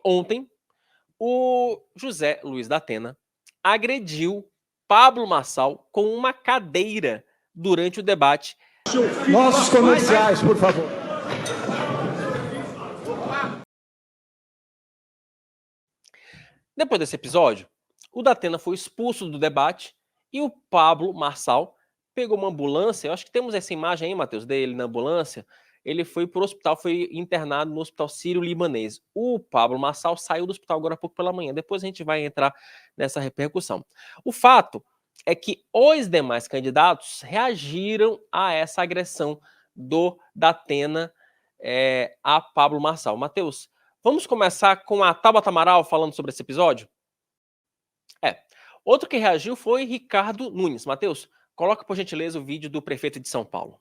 ontem, o José Luiz da Atena agrediu Pablo Marçal com uma cadeira durante o debate. Nossos comerciais, por favor. Depois desse episódio, o Datena foi expulso do debate e o Pablo Marçal pegou uma ambulância. Eu acho que temos essa imagem aí, Matheus, dele na ambulância. Ele foi para o hospital, foi internado no Hospital Sírio-Libanês. O Pablo Marçal saiu do hospital agora há pouco pela manhã. Depois a gente vai entrar nessa repercussão. O fato é que os demais candidatos reagiram a essa agressão do Datena a Pablo Marçal. Matheus, vamos começar com a Tabata Amaral falando sobre esse episódio? Outro que reagiu foi Ricardo Nunes. Matheus, coloca por gentileza o vídeo do prefeito de São Paulo.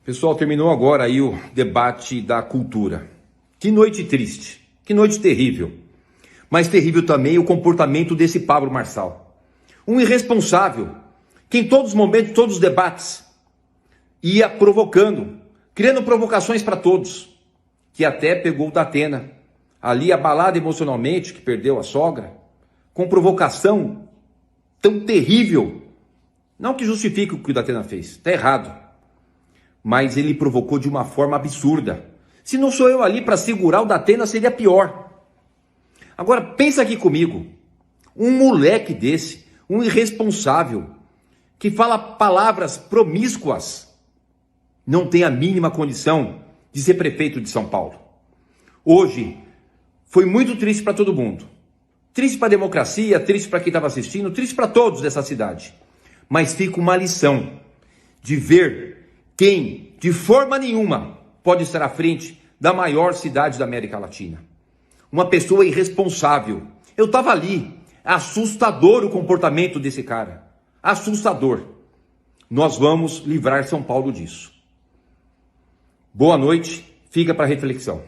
Pessoal, terminou agora aí o debate da cultura. Que noite triste, que noite terrível. Mas terrível também o comportamento desse Pablo Marçal. Um irresponsável, que em todos os momentos, todos os debates, ia provocando, criando provocações para todos. Que até pegou o Datena, ali abalado emocionalmente, que perdeu a sogra, com provocação tão terrível. Não que justifique o que o Datena fez, está errado. Mas ele provocou de uma forma absurda. Se não sou eu ali para segurar o Datena, seria pior. Agora, pensa aqui comigo. Um moleque desse, um irresponsável, que fala palavras promíscuas, não tem a mínima condição de ser prefeito de São Paulo. Hoje, foi muito triste para todo mundo. Triste para a democracia, triste para quem estava assistindo, triste para todos dessa cidade. Mas fica uma lição de ver quem, de forma nenhuma, pode estar à frente da maior cidade da América Latina. Uma pessoa irresponsável. Eu estava ali. Assustador o comportamento desse cara. Assustador. Nós vamos livrar São Paulo disso. Boa noite. Fica para reflexão.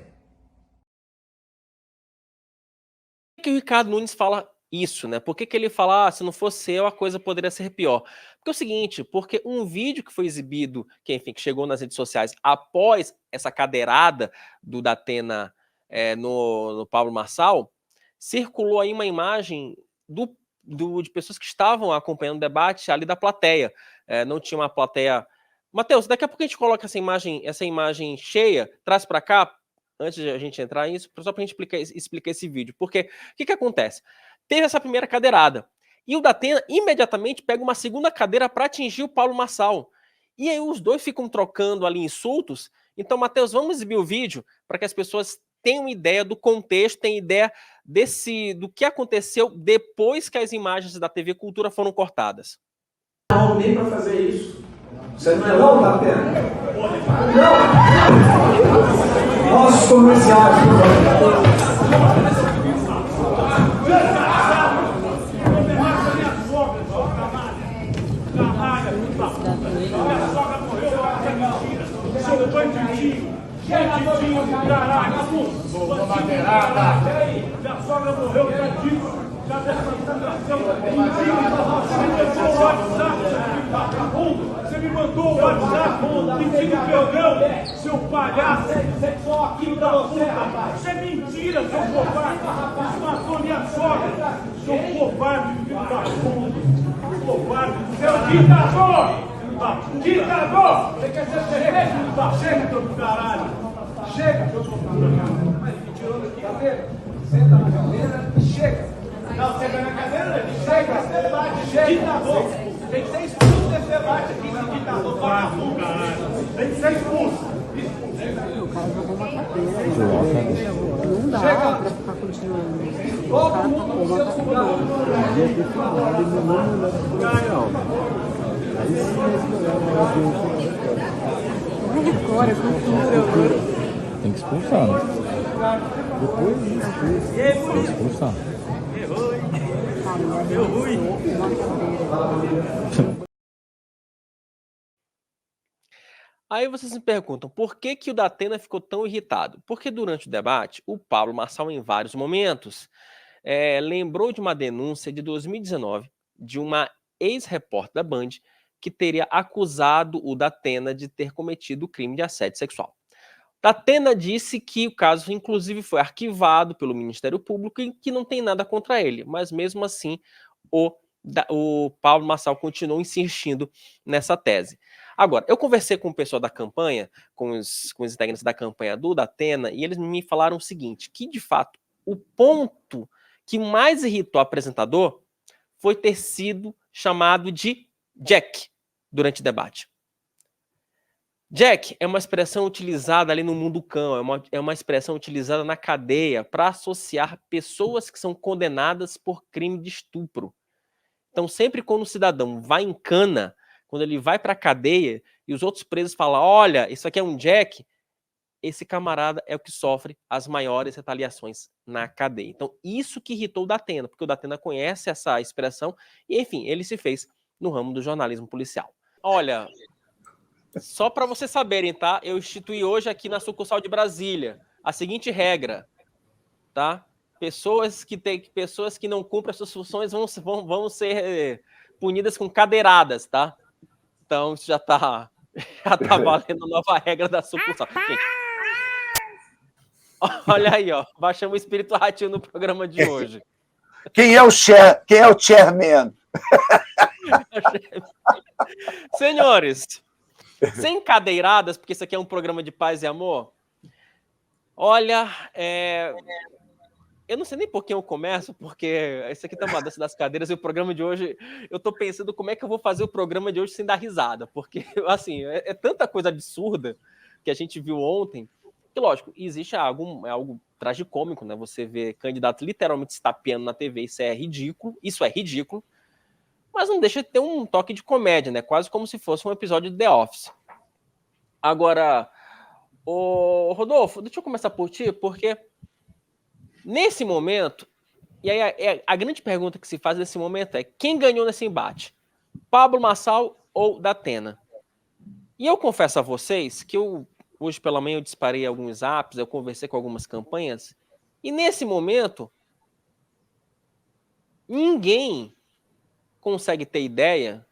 Por que o Ricardo Nunes fala isso, né? Por que ele fala, se não fosse eu, a coisa poderia ser pior? Porque é o seguinte, porque um vídeo que foi exibido, que enfim, que chegou nas redes sociais após essa cadeirada do Datena no Pablo Marçal, circulou aí uma imagem de pessoas que estavam acompanhando o debate ali da plateia. Não tinha uma plateia... Matheus, daqui a pouco a gente coloca essa imagem cheia, traz para cá, antes de a gente entrar nisso, só para a gente explicar esse vídeo. Porque o que acontece? Teve essa primeira cadeirada. E o Datena imediatamente pega uma segunda cadeira para atingir o Pablo Marçal. E aí os dois ficam trocando ali insultos. Então, Matheus, vamos exibir o vídeo para que as pessoas tenham ideia do contexto, tenham ideia do que aconteceu depois que as imagens da TV Cultura foram cortadas. Não, nem para fazer isso. Você não é louco, Datena? Não! Nossos comerciais, por favor. Bandidinho do caralho, minha sogra morreu, bandido. Já dessa concentração, você me mandou o WhatsApp pedindo perdão, seu palhaço, filho da puta. Isso é mentira, seu covarde. Você matou minha sogra, seu covarde, filho da puta. Covarde, seu ditador. Ditador! Você quer ser prefeito? Chega, seu caralho! Chega, seu caralho! Mas me tirou daqui, cadeira? Senta na cadeira e chega! Não, senta na cadeira, chega! Esse debate, chega! Ditador! Tem que ser expulso desse debate aqui, esse ditador vagabundo! Tem que ser expulso! O cara jogou uma cadeira. Não dá pra ficar continuando. Todo mundo com seus cuidados! Agora, cultura. Tem que expulsar, né? Depois disso, tem que expulsar. Deu ruim. Aí vocês me perguntam, por que o Datena ficou tão irritado? Porque durante o debate, o Pablo Marçal, em vários momentos, lembrou de uma denúncia de 2019 de uma ex-repórter da Band que teria acusado o Datena de ter cometido o crime de assédio sexual. Datena disse que o caso, inclusive, foi arquivado pelo Ministério Público e que não tem nada contra ele, mas mesmo assim o Pablo Marçal continuou insistindo nessa tese. Agora, eu conversei com o pessoal da campanha, com os integrantes da campanha do Datena, e eles me falaram o seguinte, que de fato o ponto que mais irritou o apresentador foi ter sido chamado de Jack durante o debate. Jack é uma expressão utilizada ali no mundo cão, é uma expressão utilizada na cadeia para associar pessoas que são condenadas por crime de estupro. Então, sempre quando o cidadão vai em cana, quando ele vai para a cadeia e os outros presos falam, olha, isso aqui é um Jack, esse camarada é o que sofre as maiores retaliações na cadeia. Então, isso que irritou o Datena, porque o Datena conhece essa expressão e, enfim, ele se fez no ramo do jornalismo policial. Olha, só para vocês saberem, tá? Eu instituí hoje aqui na sucursal de Brasília a seguinte regra, tá? Pessoas que não cumprem as suas funções vão ser punidas com cadeiradas, tá? Então, isso já tá valendo a nova regra da sucursal. Gente, olha aí, ó. Baixamos o espírito ratinho no programa de hoje. Quem é o chairman? Senhores, sem cadeiradas, porque isso aqui é um programa de paz e amor, olha, eu não sei nem por quem eu começo, porque isso aqui tá uma das cadeiras e o programa de hoje, eu tô pensando como é que eu vou fazer o programa de hoje sem dar risada, porque, assim, é tanta coisa absurda que a gente viu ontem, que, lógico, existe algo tragicômico, né? Você vê candidato literalmente se estapeando na TV, isso é ridículo, mas não deixa de ter um toque de comédia, né? Quase como se fosse um episódio de The Office. Agora, Rodolfo, deixa eu começar por ti, porque nesse momento, e aí a grande pergunta que se faz nesse momento é quem ganhou nesse embate? Pablo Marçal ou Datena? E eu confesso a vocês que hoje pela manhã eu disparei alguns apps, eu conversei com algumas campanhas, e nesse momento, ninguém consegue ter ideia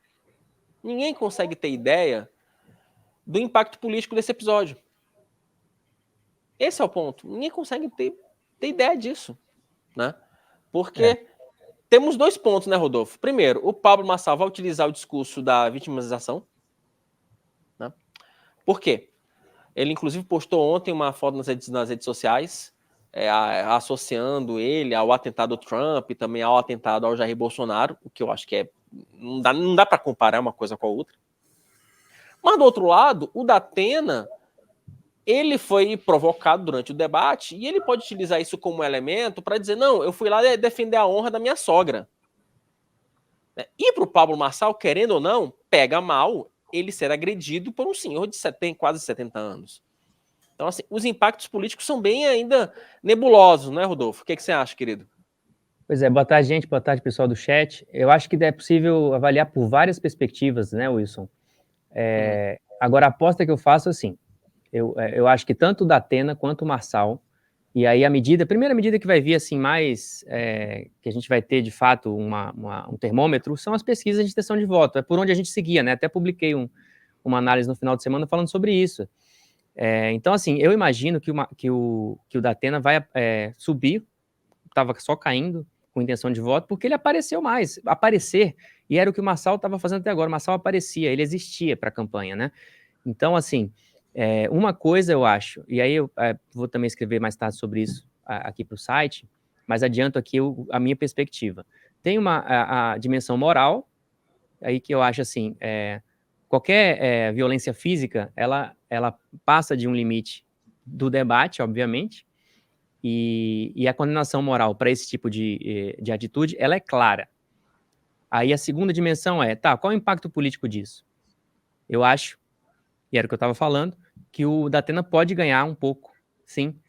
do impacto político desse episódio. Esse é o ponto. Ninguém consegue ter ideia disso, né? Porque temos dois pontos, né, Rodolfo? Primeiro, o Pablo Marçal vai utilizar o discurso da vitimização, né? Por quê? Ele, inclusive, postou ontem uma foto nas redes sociais, associando ele ao atentado ao Trump e também ao atentado ao Jair Bolsonaro, o que eu acho que não dá para comparar uma coisa com a outra. Mas, do outro lado, o Datena, ele foi provocado durante o debate e ele pode utilizar isso como elemento para dizer, não, eu fui lá defender a honra da minha sogra. E para o Pablo Marçal, querendo ou não, pega mal ele ser agredido por um senhor de quase 70 anos. Então, assim, os impactos políticos são bem ainda nebulosos, não é, Rodolfo? O que você acha, querido? Pois é, boa tarde, gente, boa tarde, pessoal do chat. Eu acho que é possível avaliar por várias perspectivas, né, Wilson? Agora, a aposta que eu faço, assim, eu acho que tanto o Datena quanto o Marçal, e aí a primeira medida que vai vir, assim, mais, que a gente vai ter, de fato, um termômetro, são as pesquisas de intenção de voto, é por onde a gente seguia, né? Até publiquei uma análise no final de semana falando sobre isso. Então, assim, eu imagino que o Datena vai subir, estava só caindo com intenção de voto, porque ele apareceu mais, e era o que o Marçal estava fazendo até agora, o Marçal aparecia, ele existia para a campanha, né? Então, assim, uma coisa eu acho, e aí eu vou também escrever mais tarde sobre isso aqui para o site, mas adianto aqui a minha perspectiva. Tem a dimensão moral, aí que eu acho assim, qualquer violência física, ela passa de um limite do debate, obviamente, e a condenação moral para esse tipo de atitude, ela é clara. Aí a segunda dimensão qual é o impacto político disso? Eu acho, e era o que eu estava falando, que o Datena pode ganhar um pouco, sim,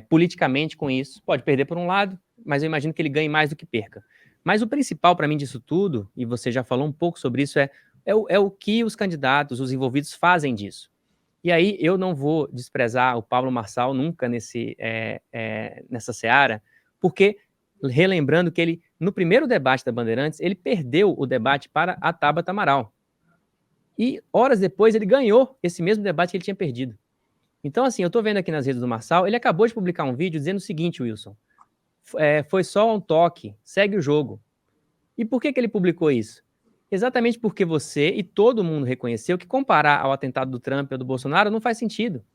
politicamente com isso. Pode perder por um lado, mas eu imagino que ele ganhe mais do que perca. Mas o principal para mim disso tudo, e você já falou um pouco sobre isso, é o que os candidatos, os envolvidos fazem disso. E aí eu não vou desprezar o Pablo Marçal nunca nessa seara, porque, relembrando que ele, no primeiro debate da Bandeirantes, ele perdeu o debate para a Tabata Amaral. E horas depois ele ganhou esse mesmo debate que ele tinha perdido. Então, assim, eu tô vendo aqui nas redes do Marçal, ele acabou de publicar um vídeo dizendo o seguinte, Wilson, foi só um toque, segue o jogo. E por que ele publicou isso? Exatamente porque você e todo mundo reconheceu que comparar ao atentado do Trump ou do Bolsonaro não faz sentido.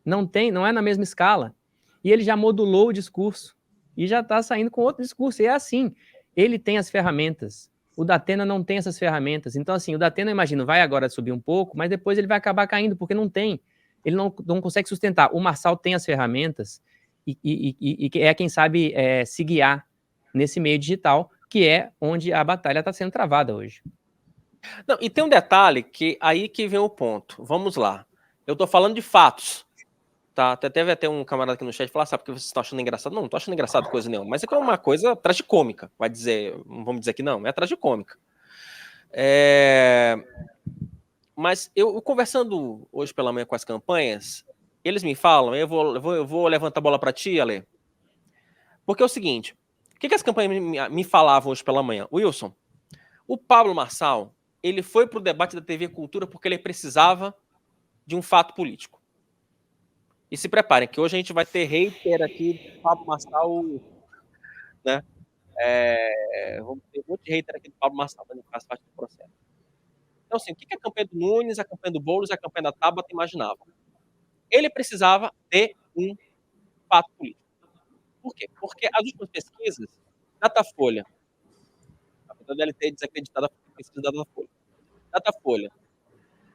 Não é na mesma escala. E ele já modulou o discurso e já está saindo com outro discurso. E é assim, ele tem as ferramentas. O Datena não tem essas ferramentas. Então, assim, o Datena, eu imagino, vai agora subir um pouco, mas depois ele vai acabar caindo, porque não tem. Ele não consegue sustentar. O Marçal tem as ferramentas e é quem sabe se guiar nesse meio digital, que é onde a batalha está sendo travada hoje. Não, e tem um detalhe que aí que vem o ponto. Vamos lá. Eu estou falando de fatos. Tá? Teve até um camarada aqui no chat falar, sabe, porque vocês estão achando engraçado? Não estou achando engraçado coisa nenhuma. Mas é que é uma coisa tragicômica. Vai dizer, vamos dizer que não, é tragicômica. Mas eu conversando hoje pela manhã com as campanhas, eles me falam, eu vou levantar a bola para ti, Ale. Porque é o seguinte, o que as campanhas me falavam hoje pela manhã? Wilson, o Pablo Marçal, ele foi para o debate da TV Cultura porque ele precisava de um fato político. E se preparem, que hoje a gente vai ter hater aqui do Pablo Marçal, né? Vamos ter um monte de hater aqui do Pablo Marçal, que faz parte do processo. Então, assim, o que a campanha do Nunes, a campanha do Boulos e a campanha da Tabata imaginavam? Ele precisava de um fato político. Por quê? Porque as últimas pesquisas, Datafolha, apesar dela ter desacreditado a pesquisa da Datafolha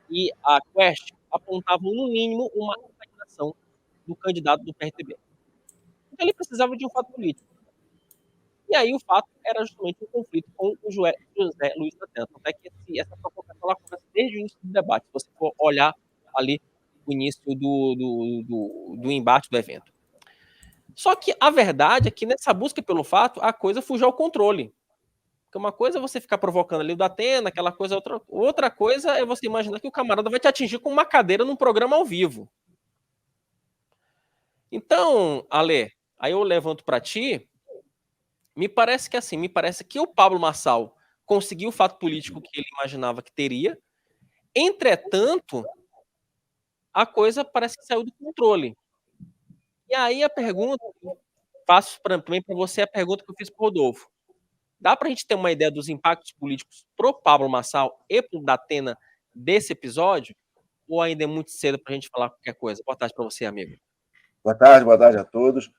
e a Quest apontavam, no mínimo, uma estagnação do candidato do PRTB. Então, ele precisava de um fato político. E aí, o fato era justamente um conflito com o José Luiz Datena. Até que essa provocação ela começa desde o início do debate, se você for olhar ali o início do embate do evento. Só que a verdade é que nessa busca pelo fato, a coisa fugiu ao controle. Porque uma coisa é você ficar provocando ali o Datena, aquela coisa, outra coisa é você imaginar que o camarada vai te atingir com uma cadeira num programa ao vivo. Então, Ale, aí eu levanto para ti, me parece que o Pablo Marçal conseguiu o fato político que ele imaginava que teria, entretanto, a coisa parece que saiu do controle. E aí a pergunta, faço também para você a pergunta que eu fiz para o Rodolfo. Dá para a gente ter uma ideia dos impactos políticos pro Pablo Marçal e pro Datena desse episódio? Ou ainda é muito cedo para a gente falar qualquer coisa? Boa tarde para você, amigo. Boa tarde a todos.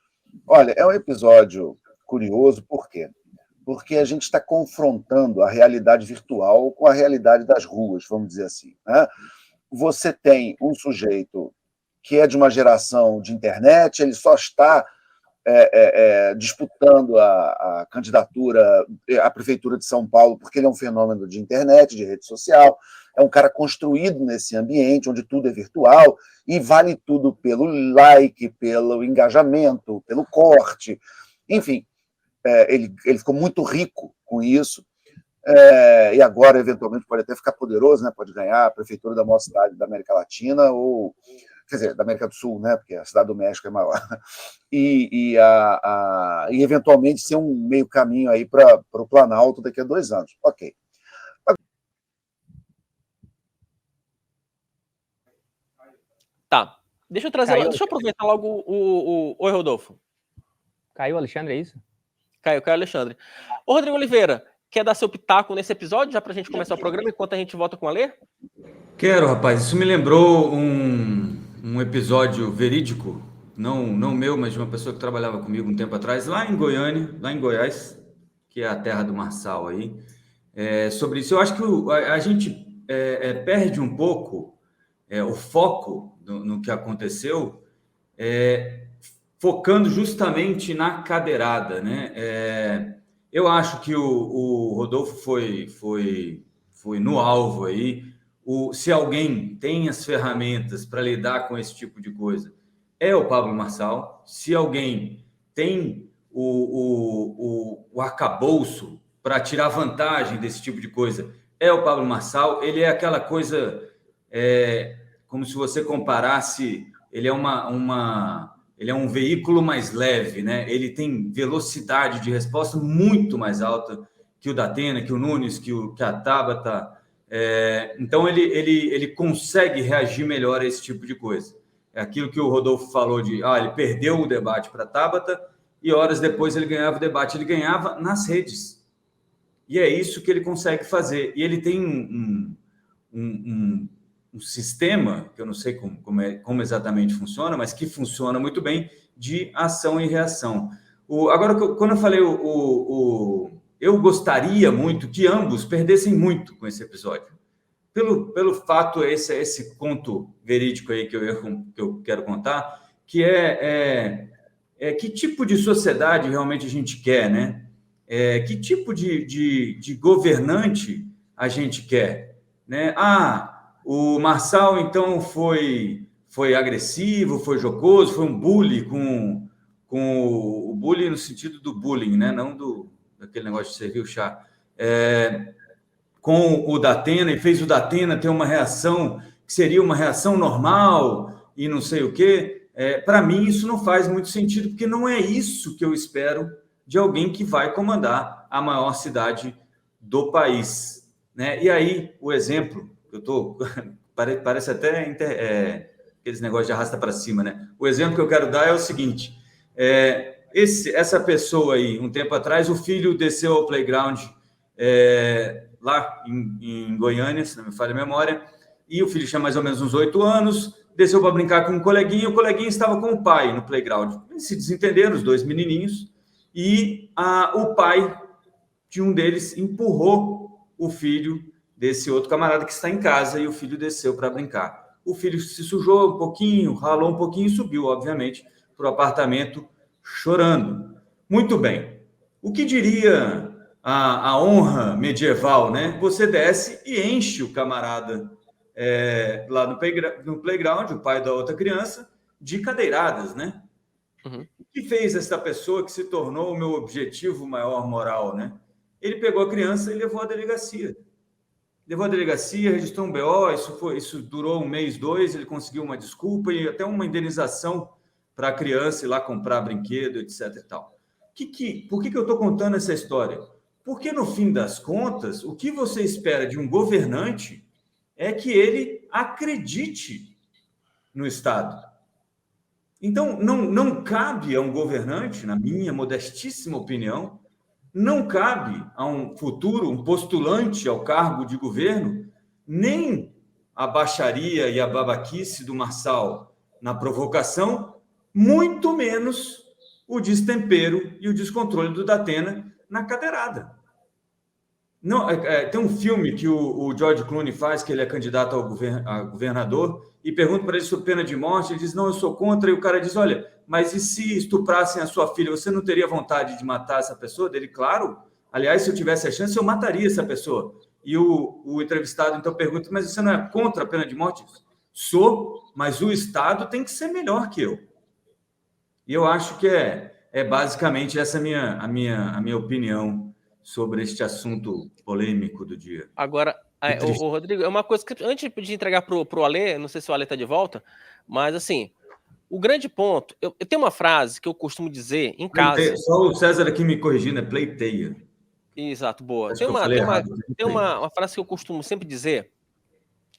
Olha, é um episódio curioso, por quê? Porque a gente está confrontando a realidade virtual com a realidade das ruas, vamos dizer assim, né? Você tem um sujeito que é de uma geração de internet, ele só está disputando a candidatura à Prefeitura de São Paulo porque ele é um fenômeno de internet, de rede social, é um cara construído nesse ambiente onde tudo é virtual e vale tudo pelo like, pelo engajamento, pelo corte, enfim, ele ficou muito rico com isso, e agora, eventualmente, pode até ficar poderoso, né? Pode ganhar a prefeitura da maior cidade da América Latina, ou, quer dizer, da América do Sul, né? Porque a cidade do México é maior. E eventualmente, ser um meio caminho aí para o Planalto daqui a 2 anos. Ok. Tá. Deixa eu aproveitar logo Oi, Rodolfo. Caiu, Alexandre, é isso? Caiu, Alexandre. Ô, Rodrigo Oliveira, quer dar seu pitaco nesse episódio, já para a gente começar o programa, enquanto a gente volta com a Lê? Quero, rapaz. Isso me lembrou um episódio verídico, não meu, mas de uma pessoa que trabalhava comigo um tempo atrás, lá em Goiânia, lá em Goiás, que é a terra do Marçal aí. Sobre isso, eu acho que a gente perde um pouco o foco no que aconteceu, focando justamente na cadeirada, né? Eu acho que o Rodolfo foi no alvo aí. Se alguém tem as ferramentas para lidar com esse tipo de coisa, é o Pablo Marçal. Se alguém tem o arcabouço para tirar vantagem desse tipo de coisa, é o Pablo Marçal. Ele é aquela coisa, como se você comparasse, ele é ele é um veículo mais leve, né? Ele tem velocidade de resposta muito mais alta que o Datena, que o Nunes, que a Tabata. Então, ele consegue reagir melhor a esse tipo de coisa. É aquilo que o Rodolfo falou de, ele perdeu o debate para a Tabata e horas depois ele ganhava o debate. Ele ganhava nas redes. E é isso que ele consegue fazer. E ele tem um sistema, que eu não sei como exatamente funciona, mas que funciona muito bem, de ação e reação. Agora, quando eu falei, eu gostaria muito que ambos perdessem muito com esse episódio. Pelo fato, esse conto verídico aí que eu quero contar, que que tipo de sociedade realmente a gente quer, né? Que tipo de governante a gente quer, né? O Marçal, então, foi agressivo, foi jocoso, foi um bully com o bullying no sentido do bullying, né? Não daquele negócio de servir o chá. Com o Datena, e fez o Datena ter uma reação que seria uma reação normal e não sei o quê. Para mim, isso não faz muito sentido, porque não é isso que eu espero de alguém que vai comandar a maior cidade do país, né? E aí, o exemplo, parece até aqueles negócios de arrasta para cima, né? O exemplo que eu quero dar é o seguinte: essa pessoa aí, um tempo atrás, o filho desceu ao playground lá em Goiânia, se não me falha a memória, e o filho tinha mais ou menos uns 8 anos, desceu para brincar com um coleguinha, e o coleguinha estava com o pai no playground. Eles se desentenderam, os dois menininhos, e o pai de um deles empurrou o filho desse outro camarada que está em casa, e o filho desceu para brincar. O filho se sujou um pouquinho, ralou um pouquinho e subiu, obviamente, para o apartamento chorando. Muito bem. O que diria a honra medieval, né? Você desce e enche o camarada lá no playground, o pai da outra criança, de cadeiradas, né? Uhum. O que fez essa pessoa que se tornou o meu objetivo maior moral, né? Ele pegou a criança e levou à delegacia. Registrou um BO, isso durou 1 mês, 2, ele conseguiu uma desculpa e até uma indenização para a criança ir lá comprar brinquedo, etc. e tal. Por que eu estou contando essa história? Porque, no fim das contas, o que você espera de um governante é que ele acredite no Estado. Então, não cabe a um governante, na minha modestíssima opinião, não cabe a um postulante ao cargo de governo, nem a baixaria e a babaquice do Marçal na provocação, muito menos o destempero e o descontrole do Datena na cadeirada. Não, tem um filme que o George Clooney faz, que ele é candidato a governador, e pergunta para ele sobre pena de morte, ele diz, não, eu sou contra, e o cara diz, olha, mas e se estuprassem a sua filha, você não teria vontade de matar essa pessoa? Dele, claro, aliás, se eu tivesse a chance, eu mataria essa pessoa. E o entrevistado, então, pergunta, mas você não é contra a pena de morte? Sou, mas o Estado tem que ser melhor que eu. E eu acho que é basicamente essa a minha opinião sobre este assunto polêmico do dia. Agora, o Rodrigo, é uma coisa que, antes de entregar pro Alê, não sei se o Alê está de volta, mas assim, o grande ponto, eu tenho uma frase que eu costumo dizer em casa. Só o César aqui me corrigindo, é pleiteia. Exato, boa. Acho Tem que eu falei errado. uma frase que eu costumo sempre dizer,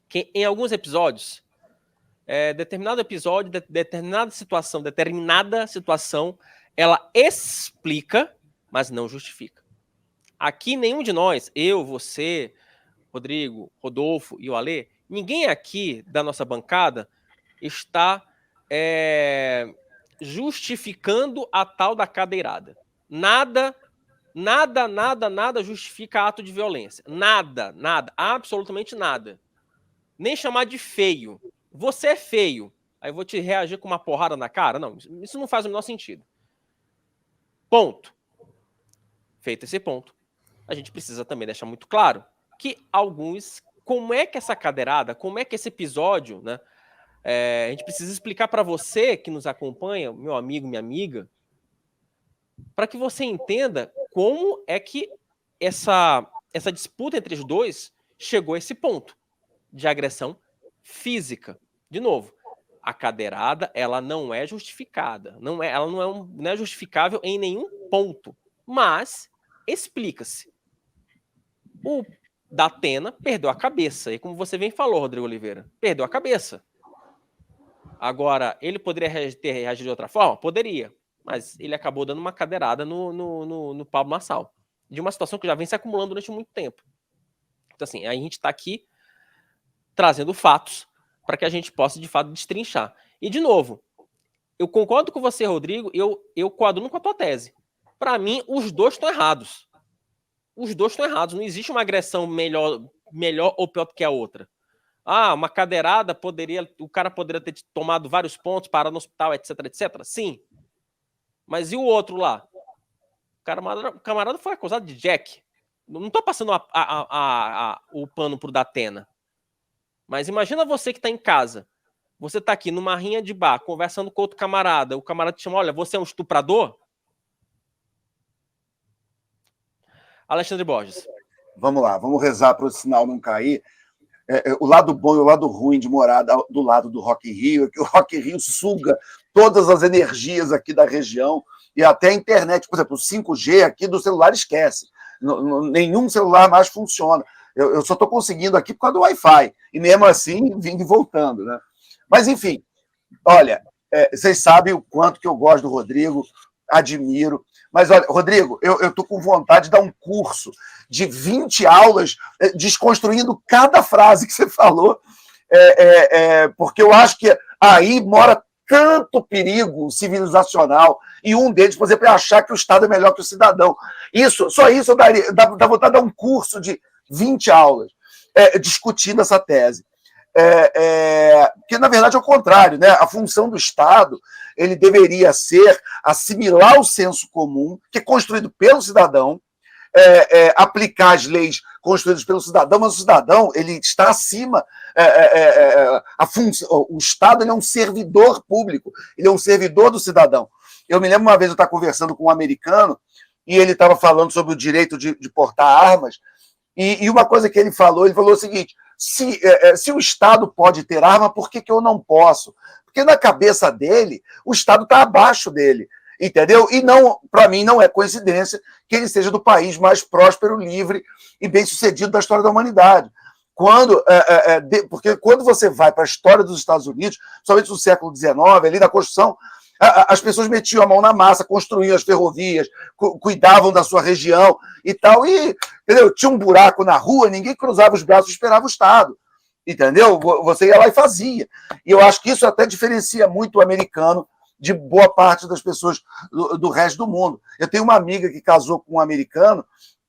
que em alguns episódios, determinado episódio, determinada situação, ela explica, mas não justifica. Aqui, nenhum de nós, eu, você, Rodrigo, Rodolfo e o Alê, ninguém aqui da nossa bancada está justificando a tal da cadeirada. Nada justifica ato de violência. Nada, absolutamente nada. Nem chamar de feio. Você é feio. Aí eu vou te reagir com uma porrada na cara? Não, isso não faz o menor sentido. Ponto. Feito esse ponto, a gente precisa também deixar muito claro que como é que essa cadeirada, como é que esse episódio, né? A gente precisa explicar para você que nos acompanha, meu amigo, minha amiga, para que você entenda como é que essa disputa entre os dois chegou a esse ponto de agressão física. De novo, a cadeirada, ela não é justificada, ela não é justificável em nenhum ponto, mas explica-se. O Datena perdeu a cabeça, e como você bem falou, Rodrigo Oliveira, perdeu a cabeça. Agora, ele poderia ter reagido de outra forma? Poderia. Mas ele acabou dando uma cadeirada no Pablo Marçal. De uma situação que já vem se acumulando durante muito tempo. Então, assim, a gente está aqui trazendo fatos para que a gente possa, de fato, destrinchar. E, de novo, eu concordo com você, Rodrigo, eu coaduno com a tua tese. Para mim, os dois estão errados. Os dois estão errados. Não existe uma agressão melhor ou pior do que a outra. Ah, uma cadeirada o cara poderia ter tomado vários pontos, parar no hospital, etc, etc. Sim. Mas e o outro lá? O camarada foi acusado de Jack. Não estou passando o pano pro Datena. Mas imagina você que está em casa. Você está aqui numa rinha de bar, conversando com outro camarada. O camarada te chama, olha, você é um estuprador? Alexandre Borges. Vamos lá, vamos rezar para o sinal não cair. O lado bom e o lado ruim de morar do lado do Rock in Rio é que o Rock in Rio suga todas as energias aqui da região e até a internet. Por exemplo, o 5G aqui do celular esquece. Nenhum celular mais funciona. Eu só estou conseguindo aqui por causa do Wi-Fi. E mesmo assim, vindo e voltando, né? Mas, enfim, olha, vocês sabem o quanto que eu gosto do Rodrigo, admiro. Mas, olha, Rodrigo, eu estou com vontade de dar um curso de 20 aulas desconstruindo cada frase que você falou, porque eu acho que aí mora tanto perigo civilizacional, e um deles, por exemplo, é achar que o Estado é melhor que o cidadão. Só isso eu dá vontade de dar um curso de 20 aulas discutindo essa tese. Que, na verdade, é o contrário, né? A função do Estado ele deveria ser assimilar o senso comum, que é construído pelo cidadão, aplicar as leis construídas pelo cidadão, mas o cidadão ele está acima. O Estado ele é um servidor público, ele é um servidor do cidadão. Eu me lembro uma vez eu estava conversando com um americano e ele estava falando sobre o direito de portar armas, e uma coisa que ele falou o seguinte: se o Estado pode ter arma, por que eu não posso? Porque na cabeça dele, o Estado está abaixo dele, entendeu? E para mim não é coincidência que ele seja do país mais próspero, livre e bem-sucedido da história da humanidade. Porque quando você vai para a história dos Estados Unidos, somente no século XIX, ali na construção, as pessoas metiam a mão na massa, construíam as ferrovias, cuidavam da sua região e tal, e entendeu? Tinha um buraco na rua, ninguém cruzava os braços e esperava o Estado, entendeu? Você ia lá e fazia. E eu acho que isso até diferencia muito o americano de boa parte das pessoas do resto do mundo. Eu tenho uma amiga que casou com um americano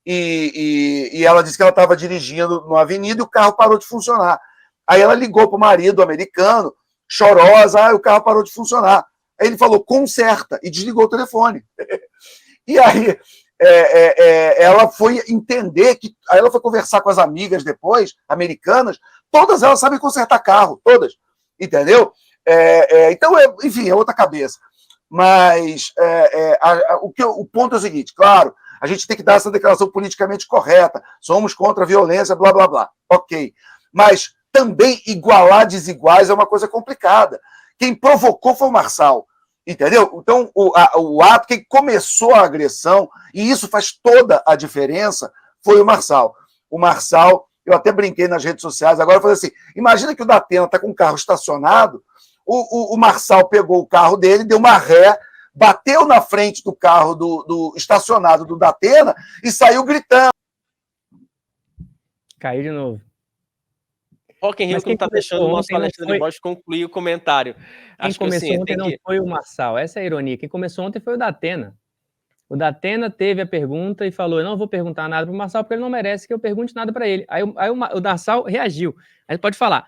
e ela disse que ela estava dirigindo numa avenida e o carro parou de funcionar. Aí ela ligou para o marido americano, chorosa, o carro parou de funcionar. Aí ele falou, conserta, e desligou o telefone. E aí ela foi entender que... Aí ela foi conversar com as amigas depois, americanas, todas elas sabem consertar carro, todas, entendeu? Então, enfim, é outra cabeça. Mas o ponto é o seguinte, claro, a gente tem que dar essa declaração politicamente correta, somos contra a violência, blá, blá, blá, ok. Mas também igualar desiguais é uma coisa complicada. Quem provocou foi o Marçal, entendeu? Então, o ato, quem começou a agressão, e isso faz toda a diferença, foi o Marçal. O Marçal, eu até brinquei nas redes sociais, agora eu falei assim, imagina que o Datena está com um carro estacionado, o Marçal pegou o carro dele, deu uma ré, bateu na frente do carro do estacionado do Datena e saiu gritando. Caiu de novo. Rock in Rio que não está deixando o nosso Alexandre Borges concluir o comentário. Quem começou ontem não foi o Marçal, essa é a ironia. Quem começou ontem foi o Datena. O Datena teve a pergunta e falou, eu não vou perguntar nada para o Marçal porque ele não merece que eu pergunte nada para ele. Aí o Marçal reagiu. Aí pode falar,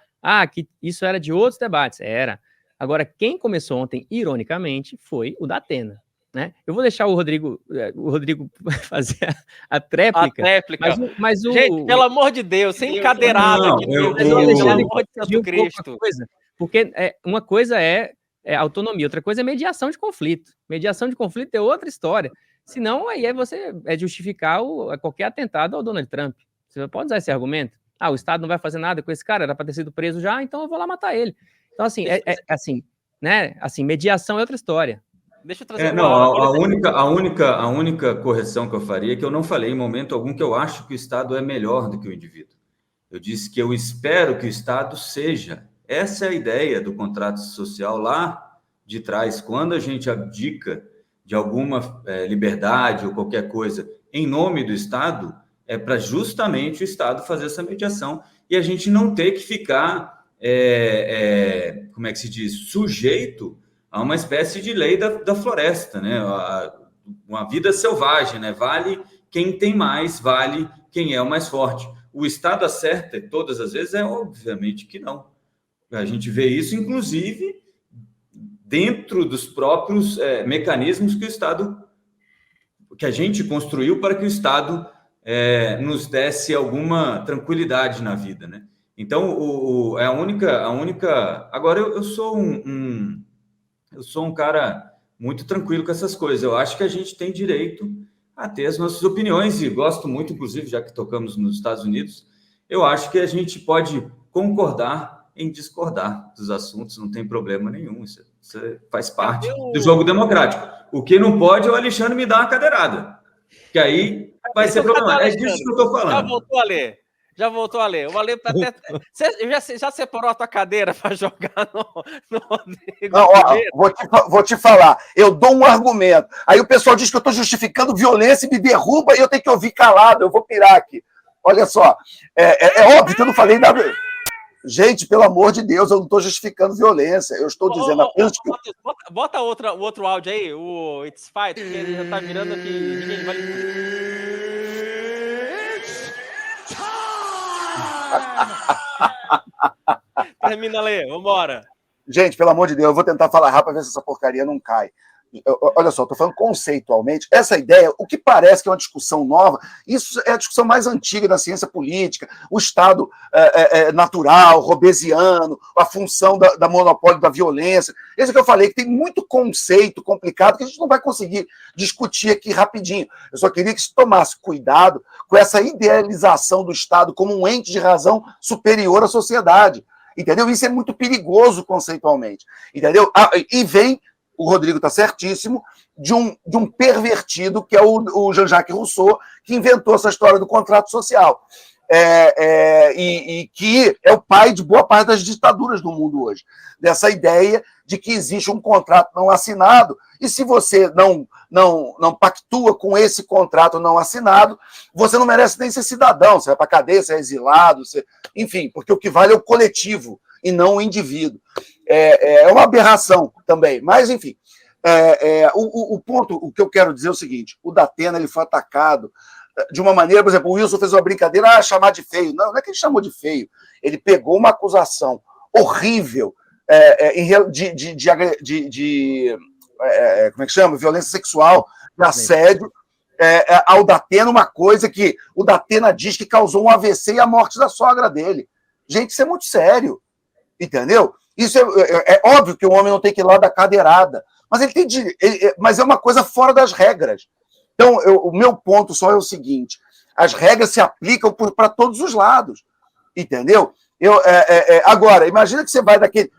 que isso era de outros debates. Era. Agora, quem começou ontem, ironicamente, foi o Datena. Né? Eu vou deixar o Rodrigo fazer a tréplica. A tréplica. Gente, pelo amor de Deus, sem cadeirada aqui. Pelo amor de Santo Cristo. Porque uma coisa é autonomia, outra coisa é mediação de conflito. Mediação de conflito é outra história. Senão, aí você justificar qualquer atentado ao Donald Trump. Você pode usar esse argumento. O Estado não vai fazer nada com esse cara, era para ter sido preso já, então eu vou lá matar ele. Então, assim, né? Assim, mediação é outra história. Deixa eu trazer a única correção que eu faria é que eu não falei em momento algum que eu acho que o Estado é melhor do que o indivíduo. Eu disse que eu espero que o Estado seja Essa é a ideia do contrato social lá de trás. Quando a gente abdica de alguma liberdade ou qualquer coisa em nome do Estado, é para justamente o Estado fazer essa mediação e a gente não ter que ficar, como é que se diz, sujeito a uma espécie de lei da floresta, né? Uma vida selvagem, né? Vale quem tem mais, vale quem é o mais forte. O Estado acerta todas as vezes? Obviamente que não. A gente vê isso, inclusive, dentro dos próprios mecanismos que o Estado, que a gente construiu para que o Estado nos desse alguma tranquilidade na vida, né? Então, é a única. Agora, eu sou eu sou um cara muito tranquilo com essas coisas. Eu acho que a gente tem direito a ter as nossas opiniões e gosto muito, inclusive, já que tocamos nos Estados Unidos, eu acho que a gente pode concordar em discordar dos assuntos, não tem problema nenhum. Isso faz parte do jogo democrático. O que não pode é o Alexandre me dar uma cadeirada, que aí vai ser problema. É disso que eu estou falando. Já voltou a ler. O Ale até... Você já separou a tua cadeira para jogar no Rodrigo? Não, ó, vou te falar. Eu dou um argumento. Aí o pessoal diz que eu estou justificando violência e me derruba e eu tenho que ouvir calado. Eu vou pirar aqui. Olha só. É óbvio que eu não falei nada. Gente, pelo amor de Deus, eu não estou justificando violência. Eu estou dizendo apenas que... Bota o outro áudio aí, o It's Fight, que ele já está virando aqui. Ninguém vai... Termina, Lê, vambora. Gente, pelo amor de Deus, eu vou tentar falar rápido para ver se essa porcaria não cai. Olha só, estou falando conceitualmente. Essa ideia, o que parece que é uma discussão nova, isso é a discussão mais antiga da ciência política, o Estado natural, robesiano, a função da monopólio da violência. Esse que eu falei, que tem muito conceito complicado que a gente não vai conseguir discutir aqui rapidinho. Eu só queria que se tomasse cuidado com essa idealização do Estado como um ente de razão superior à sociedade. Entendeu? Isso é muito perigoso conceitualmente. Entendeu? E vem... O Rodrigo está certíssimo, de um pervertido, que é o Jean-Jacques Rousseau, que inventou essa história do contrato social. E que é o pai de boa parte das ditaduras do mundo hoje. Dessa ideia de que existe um contrato não assinado, e se você não pactua com esse contrato não assinado, você não merece nem ser cidadão, você vai para a cadeia, você é exilado, enfim, porque o que vale é o coletivo e não o indivíduo. É uma aberração também, mas enfim, o ponto, o que eu quero dizer é o seguinte: o Datena ele foi atacado de uma maneira, por exemplo, o Wilson fez uma brincadeira, chamar de feio. Não é que ele chamou de feio, ele pegou uma acusação horrível como é que chama? Violência sexual, de assédio, ao Datena, uma coisa que o Datena diz que causou um AVC e a morte da sogra dele. Gente, isso é muito sério, entendeu? Isso é óbvio que o homem não tem que ir lá dar cadeirada, mas mas é uma coisa fora das regras. Então, o meu ponto só é o seguinte: as regras se aplicam para todos os lados, entendeu? Agora, imagina que você vai daquele...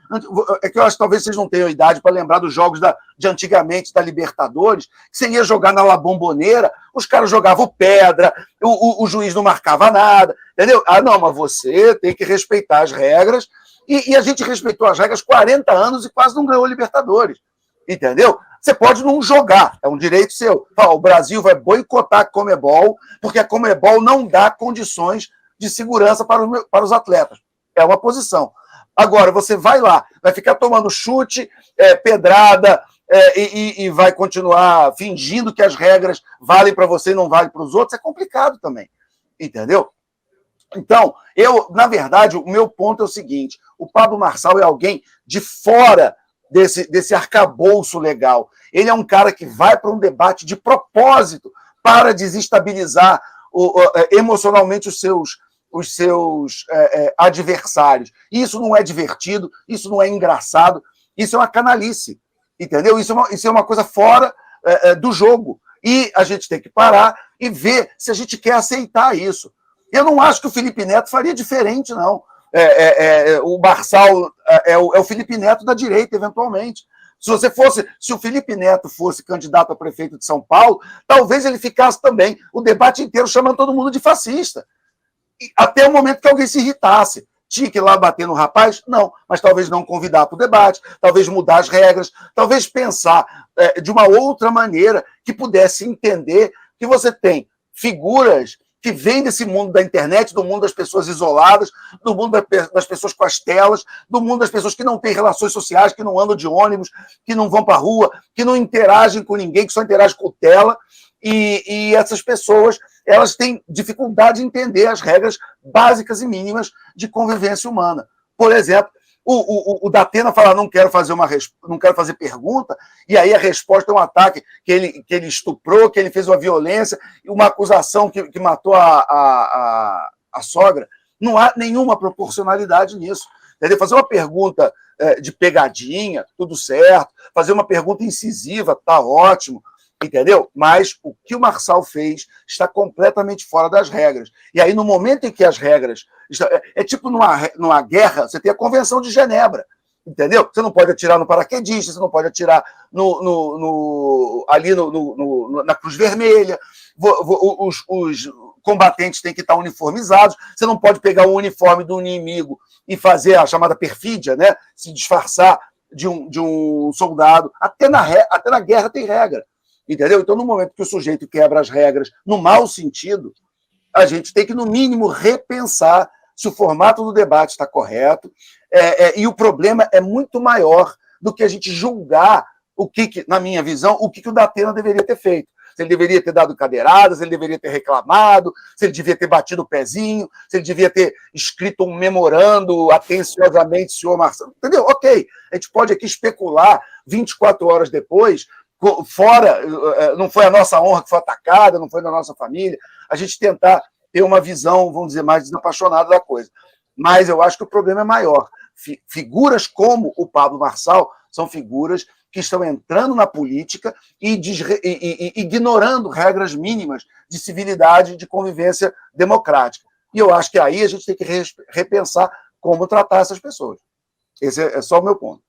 É que eu acho que talvez vocês não tenham idade para lembrar dos jogos de antigamente, da Libertadores, que você ia jogar na La Bombonera, os caras jogavam pedra, o juiz não marcava nada, entendeu? Não, mas você tem que respeitar as regras, e a gente respeitou as regras 40 anos e quase não ganhou Libertadores, entendeu? Você pode não jogar, é um direito seu. O Brasil vai boicotar a Conmebol, porque a Conmebol não dá condições de segurança para os atletas. É uma posição. Agora, você vai lá, vai ficar tomando chute, pedrada, e vai continuar fingindo que as regras valem para você e não valem para os outros, é complicado também, entendeu? Então, na verdade, o meu ponto é o seguinte: o Pablo Marçal é alguém de fora desse arcabouço legal. Ele é um cara que vai para um debate de propósito para desestabilizar emocionalmente os seus adversários. Isso não é divertido, isso não é engraçado, isso é uma canalice, entendeu? Isso é uma coisa fora do jogo. E a gente tem que parar e ver se a gente quer aceitar isso. Eu não acho que o Felipe Neto faria diferente, não. O Marçal é o Felipe Neto da direita, eventualmente. Se o Felipe Neto fosse candidato a prefeito de São Paulo, talvez ele ficasse também o debate inteiro chamando todo mundo de fascista. Até o momento que alguém se irritasse. tinha que ir lá bater no rapaz? Não, mas talvez não convidar para o debate, talvez mudar as regras, talvez pensar de uma outra maneira que pudesse entender que você tem figuras que vêm desse mundo da internet, do mundo das pessoas isoladas, do mundo das pessoas com as telas, do mundo das pessoas que não têm relações sociais, que não andam de ônibus, que não vão para a rua, que não interagem com ninguém, que só interagem com tela. E essas pessoas, elas têm dificuldade de entender as regras básicas e mínimas de convivência humana. Por exemplo, o Datena fala, não quero fazer pergunta, e aí a resposta é um ataque que ele estuprou, que ele fez uma violência, uma acusação que matou a sogra. Não há nenhuma proporcionalidade nisso. Entendeu? Fazer uma pergunta de pegadinha, tudo certo. Fazer uma pergunta incisiva, tá ótimo. Entendeu? Mas o que o Marçal fez está completamente fora das regras. E aí, no momento em que as regras... É tipo numa guerra, você tem a Convenção de Genebra, entendeu? Você não pode atirar no paraquedista, você não pode atirar ali na Cruz Vermelha, os combatentes têm que estar uniformizados, você não pode pegar o uniforme do inimigo e fazer a chamada perfídia, né? Se disfarçar de um soldado. Até na guerra tem regra. Entendeu? Então, no momento que o sujeito quebra as regras no mau sentido, a gente tem que, no mínimo, repensar se o formato do debate está correto. E o problema é muito maior do que a gente julgar na minha visão, o que o Datena deveria ter feito. Se ele deveria ter dado cadeiradas, se ele deveria ter reclamado, se ele devia ter batido o pezinho, se ele devia ter escrito um memorando atenciosamente, senhor Marcelo. Entendeu? Ok, a gente pode aqui especular 24 horas depois, não foi a nossa honra que foi atacada, não foi da nossa família, a gente tentar ter uma visão, vamos dizer, mais desapaixonada da coisa. Mas eu acho que o problema é maior. Figuras como o Pablo Marçal são figuras que estão entrando na política e ignorando regras mínimas de civilidade, de convivência democrática. E eu acho que aí a gente tem que repensar como tratar essas pessoas. Esse é só o meu ponto.